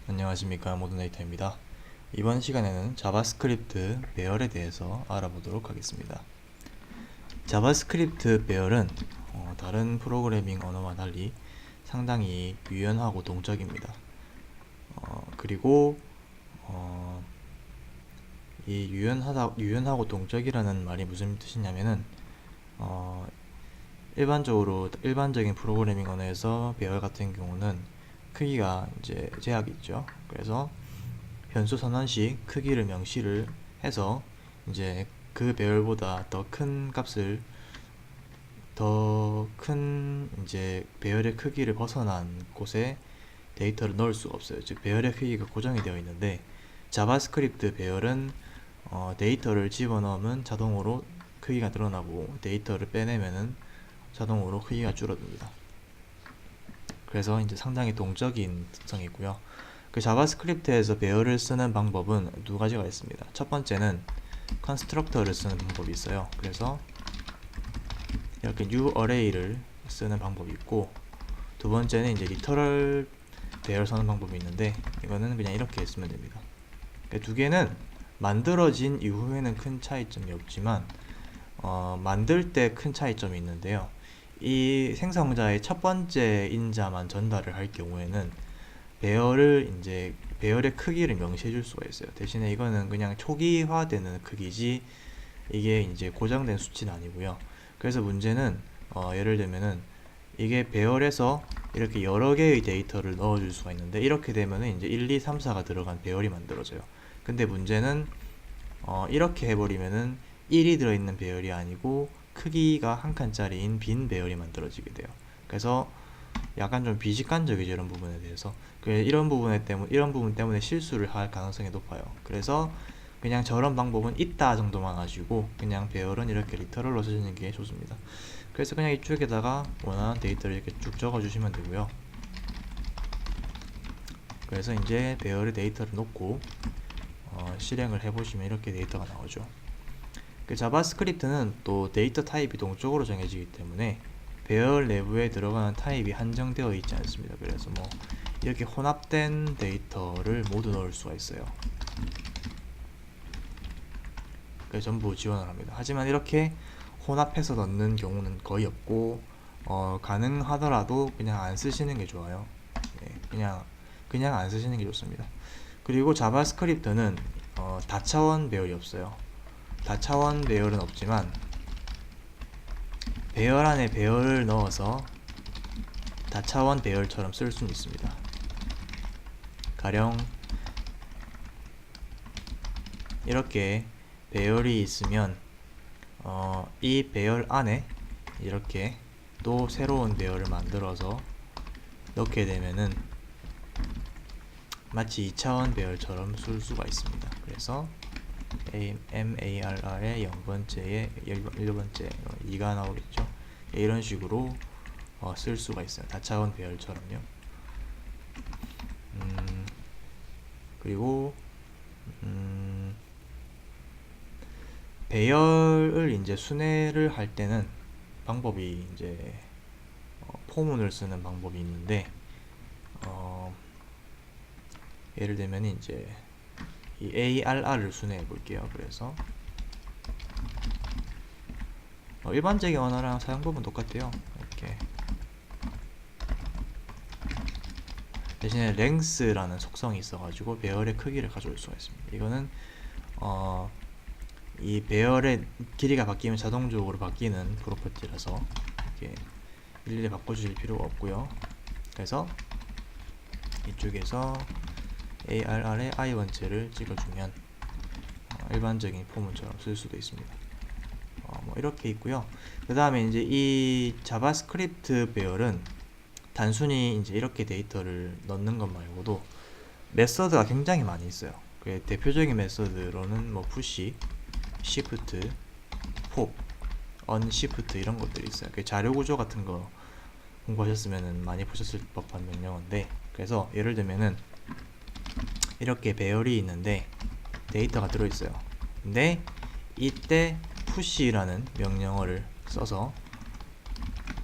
안녕하십니까, 모든에이터입니다. 이번 시간에는 자바스크립트 배열에 대해서 알아보도록 하겠습니다. 자바스크립트 배열은 다른 프로그래밍 언어와 달리 상당히 유연하고 동적입니다. 그리고 이 유연하고 동적이라는 말이 무슨 뜻이냐면은 일반적인 프로그래밍 언어에서 배열 같은 경우는 크기가 이제 제약이 있죠. 그래서 변수 선언식 크기를 명시를 해서 이제 그 배열보다 더 큰 이제 배열의 크기를 벗어난 곳에 데이터를 넣을 수가 없어요. 즉 배열의 크기가 고정이 되어 있는데, 자바스크립트 배열은 데이터를 집어넣으면 자동으로 크기가 늘어나고 데이터를 빼내면은 자동으로 크기가 줄어듭니다. 그래서 이제 상당히 동적인 특성이 있고요. 그 자바스크립트에서 배열을 쓰는 방법은 두 가지가 있습니다. 첫 번째는 컨스트럭터를 쓰는 방법이 있어요. 그래서 이렇게 new array를 쓰는 방법이 있고, 두 번째는 이제 리터럴 배열 쓰는 방법이 있는데, 이거는 그냥 이렇게 쓰면 됩니다. 두 개는 만들어진 이후에는 큰 차이점이 없지만 만들 때 큰 차이점이 있는데요. 이 생성자의 첫 번째 인자만 전달을 할 경우에는 배열의 크기를 명시해 줄 수가 있어요. 대신에 이거는 그냥 초기화되는 크기지 이게 이제 고정된 수치는 아니고요. 그래서 문제는 예를 들면은 이게 배열에서 이렇게 여러 개의 데이터를 넣어줄 수가 있는데, 이렇게 되면은 이제 1, 2, 3, 4가 들어간 배열이 만들어져요. 근데 문제는 이렇게 해버리면은 1이 들어있는 배열이 아니고 크기가 한 칸짜리인 빈 배열이 만들어지게 돼요. 그래서 약간 좀 비직관적이죠, 이런 부분에 대해서. 이런 부분 때문에 실수를 할 가능성이 높아요. 그래서 그냥 저런 방법은 있다 정도만 가지고 그냥 배열은 이렇게 리터럴로 쓰시는 게 좋습니다. 그래서 그냥 이쪽에다가 원하는 데이터를 이렇게 쭉 적어주시면 되고요. 그래서 이제 배열의 데이터를 놓고 실행을 해보시면 이렇게 데이터가 나오죠. 그 자바스크립트는 또 데이터 타입이 동적으로 정해지기 때문에 배열 내부에 들어가는 타입이 한정되어 있지 않습니다. 그래서 뭐 이렇게 혼합된 데이터를 모두 넣을 수가 있어요. 그래서 전부 지원을 합니다. 하지만 이렇게 혼합해서 넣는 경우는 거의 없고 가능하더라도 그냥 안 쓰시는 게 좋아요. 네, 그냥 안 쓰시는 게 좋습니다. 그리고 자바스크립트는 다차원 배열이 없어요. 다차원 배열은 없지만 배열 안에 배열을 넣어서 다차원 배열처럼 쓸 수는 있습니다. 가령 이렇게 배열이 있으면 이 배열 안에 이렇게 또 새로운 배열을 만들어서 넣게 되면은 마치 2차원 배열처럼 쓸 수가 있습니다. 그래서 MARR의 0번째에 1번째 2가 나오겠죠. 이런 식으로 쓸 수가 있어요. 다차원 배열처럼요. 그리고 배열을 이제 순회를 할 때는 방법이 이제 포문을 쓰는 방법이 있는데, 예를 들면 이제 이 ARR을 순회해 볼게요. 그래서 일반적인 언어랑 사용법은 똑같아요. 이렇게 대신에 length라는 속성이 있어가지고 배열의 크기를 가져올 수가 있습니다. 이거는 이 배열의 길이가 바뀌면 자동적으로 바뀌는 프로퍼티라서 이렇게 일일이 바꿔주실 필요가 없고요. 그래서 이쪽에서 ARR의 i번째를 찍어주면 일반적인 포문처럼 쓸 수도 있습니다. 뭐 이렇게 있고요. 그 다음에 이제 이 자바스크립트 배열은 단순히 이제 이렇게 데이터를 넣는 것 말고도 메서드가 굉장히 많이 있어요. 대표적인 메서드로는 뭐 push, shift, pop, unshift 이런 것들이 있어요. 자료 구조 같은 거 공부하셨으면 많이 보셨을 법한 명령어인데, 그래서 예를 들면은 이렇게 배열이 있는데 데이터가 들어있어요. 근데 이때 push라는 명령어를 써서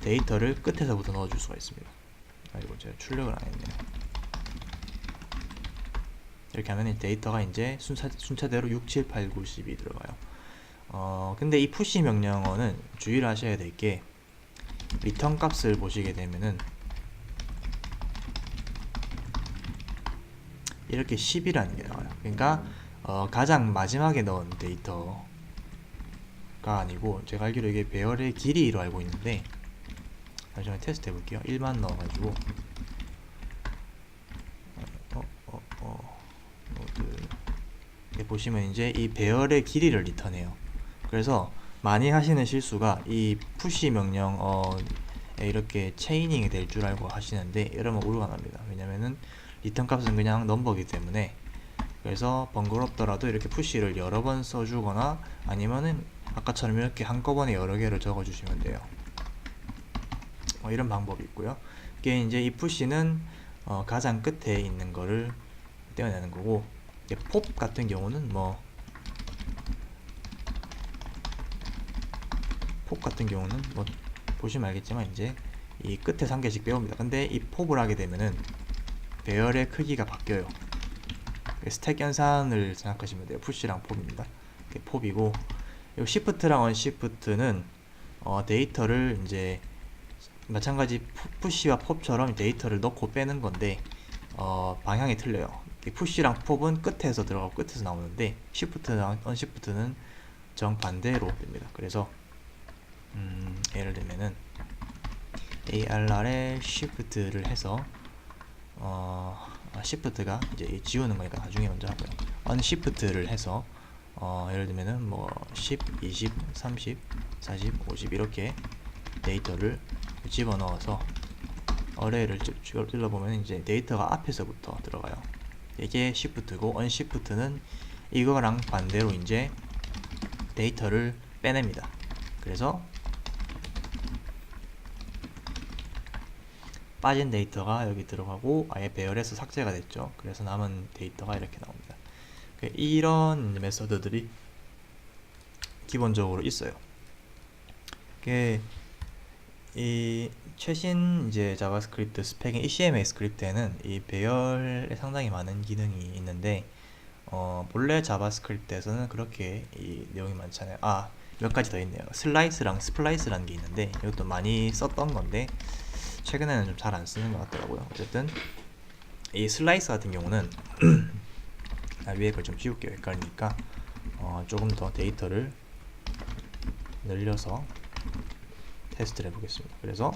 데이터를 끝에서부터 넣어줄 수가 있습니다. 아이고, 제가 출력을 안 했네요. 이렇게 하면 데이터가 이제 순차대로 6, 7, 8, 9, 10이 들어가요. 근데 이 푸시 명령어는 주의를 하셔야 될 게 리턴 값을 보시게 되면은 이렇게 10이라는 게 나와요. 그러니까 가장 마지막에 넣은 데이터가 아니고, 제가 알기로 이게 배열의 길이로 알고 있는데, 잠시만 테스트 해볼게요. 1만 넣어가지고 보시면 이제 이 배열의 길이를 리턴해요. 그래서 많이 하시는 실수가 이 푸시 명령어에 이렇게 체이닝이 될 줄 알고 하시는데, 이러면 오류가 납니다. 왜냐면은 리턴 값은 그냥 넘버기 때문에. 그래서 번거롭더라도 이렇게 푸시를 여러 번 써주거나 아니면은 아까처럼 이렇게 한꺼번에 여러 개를 적어주시면 돼요. 이런 방법이 있고요. 이게 이제 이 푸시는 가장 끝에 있는 거를 떼어내는 거고, 팝 같은 경우는 보시면 알겠지만 이제 이 끝에 3개씩 빼옵니다. 근데 이 팝을 하게 되면은 배열의 크기가 바뀌어요. 스택 연산을 생각하시면 돼요. 푸시랑 팝입니다. 팝이고, 시프트랑 언시프트는 데이터를 이제 마찬가지 푸시와 팝처럼 데이터를 넣고 빼는 건데 방향이 틀려요. 푸시랑 팝은 끝에서 들어가고 끝에서 나오는데, 시프트랑 언시프트는 정반대로 됩니다. 그래서 예를 들면은 ARR에 시프트를 해서 시프트가 이제 지우는 거니까 나중에 먼저 하고요. 언시프트를 해서 예를 들면은 10, 20, 30, 40, 50 이렇게 데이터를 집어넣어서 어레이를 찔러보면 이제 데이터가 앞에서부터 들어가요. 이게 시프트고, 언시프트는 이거랑 반대로 이제 데이터를 빼냅니다. 그래서 빠진 데이터가 여기 들어가고 아예 배열에서 삭제가 됐죠. 그래서 남은 데이터가 이렇게 나옵니다. 이런 메서드들이 기본적으로 있어요. 이 최신 이제 자바스크립트 스펙인 ECMA 스크립트에는 이 배열에 상당히 많은 기능이 있는데, 본래 자바스크립트에서는 그렇게 이 내용이 많잖아요. 몇 가지 더 있네요. 슬라이스랑 스플라이스라는 게 있는데, 이것도 많이 썼던 건데 최근에는 좀 잘 안 쓰는 것 같더라고요. 어쨌든 이 슬라이스 같은 경우는 위에 걸 좀 지울게요. 헷갈리니까. 조금 더 데이터를 늘려서 테스트를 해보겠습니다. 그래서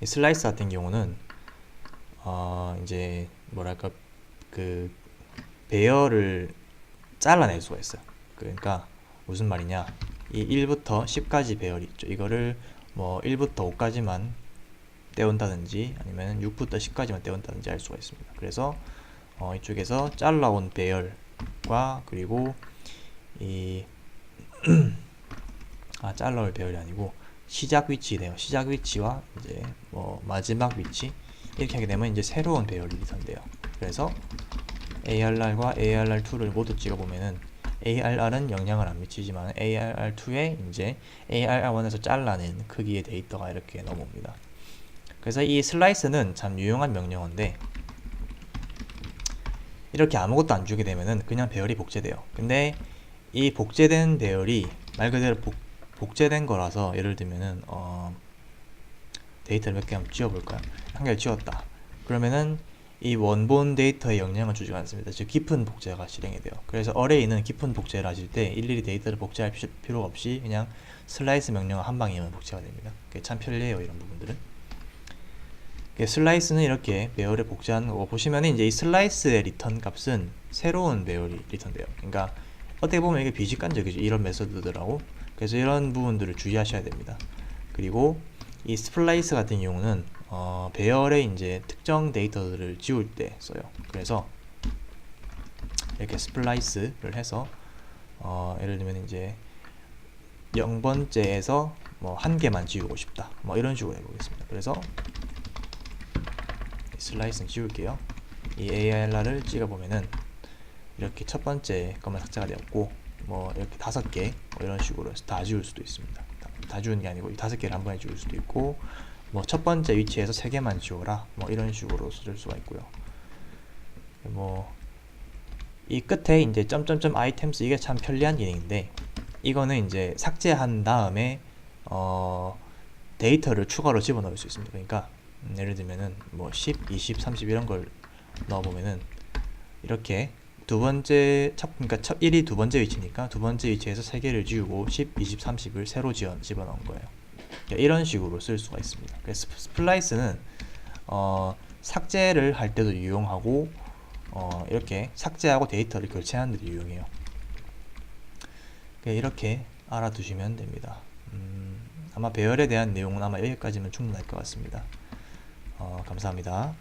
이 슬라이스 같은 경우는 이제 뭐랄까 그 배열을 잘라낼 수가 있어요. 그러니까 무슨 말이냐, 이 1부터 10까지 배열이 있죠. 이거를 1부터 5까지만 떼온다든지 아니면 6부터 10까지만 떼온다든지 할 수가 있습니다. 그래서 이쪽에서 잘라온 배열과, 그리고 이 잘라올 배열이 아니고 시작 위치네요. 시작 위치와 이제 마지막 위치 이렇게 하게 되면 이제 새로운 배열이 리턴돼요. 그래서 ARR과 ARR2를 모두 찍어보면은 ARR은 영향을 안 미치지만 ARR2에 이제 ARR1에서 잘라낸 크기의 데이터가 이렇게 넘어옵니다. 그래서 이 슬라이스는 참 유용한 명령어인데, 이렇게 아무것도 안 주게 되면은 그냥 배열이 복제돼요. 근데 이 복제된 배열이 말 그대로 복제된 거라서, 예를 들면은 데이터를 몇 개 한번 지워볼까요? 한 개를 지웠다. 그러면은 이 원본 데이터에 영향을 주지 않습니다. 즉 깊은 복제가 실행이 돼요. 그래서 어레이는 깊은 복제를 하실 때 일일이 데이터를 복제할 필요가 없이 그냥 슬라이스 명령어 한 방이면 복제가 됩니다. 그게 참 편리해요, 이런 부분들은. 슬라이스는 이렇게 배열을 복제하는 거고, 보시면 이제 이 슬라이스의 리턴 값은 새로운 배열이 리턴돼요. 그러니까 어떻게 보면 이게 비직간접이죠, 이런 메서드들하고. 그래서 이런 부분들을 주의하셔야 됩니다. 그리고 이 스플라이스 같은 경우는 배열의 이제 특정 데이터들을 지울 때 써요. 그래서 이렇게 스플라이스를 해서 예를 들면 이제 0번째에서 한 개만 지우고 싶다, 이런 식으로 해보겠습니다. 그래서 슬라이스는 지울게요. 이 ARR을 찍어보면은 이렇게 첫 번째 것만 삭제가 되었고, 이렇게 5개 이런 식으로 해서 다 지울 수도 있습니다. 다 지우는 게 아니고 5개를 한 번에 지울 수도 있고, 첫 번째 위치에서 3개만 지워라, 이런 식으로 써줄 수가 있고요. 뭐 이 끝에 이제 점점점 아이템스, 이게 참 편리한 기능인데, 이거는 이제 삭제한 다음에 데이터를 추가로 집어넣을 수 있습니다. 그러니까 예를 들면은 뭐 10, 20, 30 이런 걸 넣어보면은 이렇게 두 번째 그러니까 1이 두 번째 위치니까 두 번째 위치에서 3개를 지우고 10, 20, 30을 새로 집어넣은 거예요. 그러니까 이런 식으로 쓸 수가 있습니다. 그래서 스플라이스는 삭제를 할 때도 유용하고 이렇게 삭제하고 데이터를 교체하는 데도 유용해요. 이렇게 알아두시면 됩니다. 아마 배열에 대한 내용은 아마 여기까지면 충분할 것 같습니다. 감사합니다.